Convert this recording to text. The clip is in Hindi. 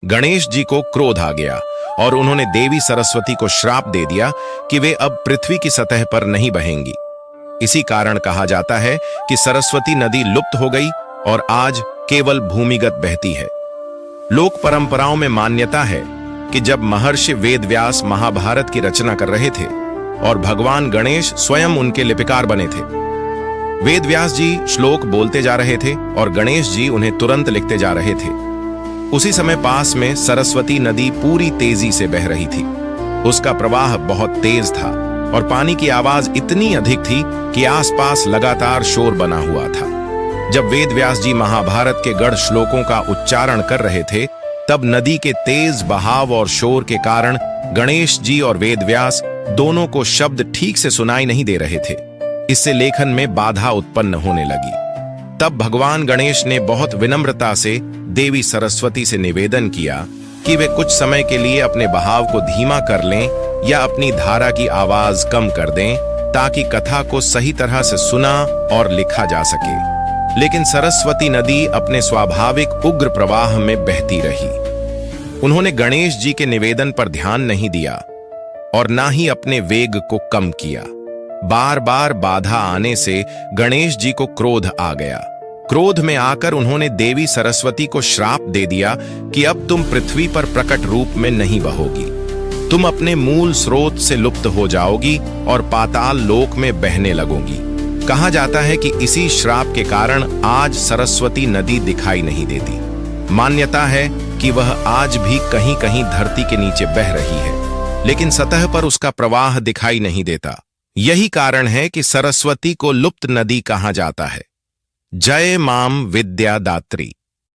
गणेश जी को क्रोध आ गया और उन्होंने देवी सरस्वती को श्राप दे दिया कि वे अब पृथ्वी की सतह पर नहीं बहेंगी। इसी कारण कहा जाता है कि सरस्वती नदी लुप्त हो गई और आज केवल भूमिगत बहती है। लोक परंपराओं में मान्यता है कि जब महर्षि वेदव्यास महाभारत की रचना कर रहे थे और भगवान गणेश स्वयं उनके लिपिकार बने थे, वेदव्यास जी श्लोक बोलते जा रहे थे और गणेश जी उन्हें तुरंत लिखते जा रहे थे। उसी समय पास में सरस्वती नदी पूरी तेजी से बह रही थी। उसका प्रवाह बहुत तेज था और पानी की आवाज इतनी अधिक थी कि आसपास लगातार शोर बना हुआ था। जब वेदव्यास जी महाभारत के गढ़ श्लोकों का उच्चारण कर रहे थे, तब नदी के तेज बहाव और शोर के कारण गणेश जी और वेदव्यास दोनों को शब्द ठीक से सुनाई नहीं दे रहे थे। इससे लेखन में बाधा उत्पन्न होने लगी। तब भगवान गणेश ने बहुत विनम्रता से देवी सरस्वती से निवेदन किया कि वे कुछ समय के लिए अपने बहाव को धीमा कर लें या अपनी धारा की आवाज कम कर दें, ताकि कथा को सही तरह से सुना और लिखा जा सके। लेकिन सरस्वती नदी अपने स्वाभाविक उग्र प्रवाह में बहती रही। उन्होंने गणेश जी के निवेदन पर ध्यान नहीं दिया और ना ही अपने वेग को कम किया। बार बार बाधा आने से गणेश जी को क्रोध आ गया। क्रोध में आकर उन्होंने देवी सरस्वती को श्राप दे दिया कि अब तुम पृथ्वी पर प्रकट रूप में नहीं बहोगी, तुम अपने मूल स्रोत से लुप्त हो जाओगी और पाताल लोक में बहने लगोगी। कहा जाता है कि इसी श्राप के कारण आज सरस्वती नदी दिखाई नहीं देती। मान्यता है कि वह आज भी कहीं कहीं धरती के नीचे बह रही है, लेकिन सतह पर उसका प्रवाह दिखाई नहीं देता। यही कारण है कि सरस्वती को लुप्त नदी कहा जाता है। जय मां विद्या दात्री।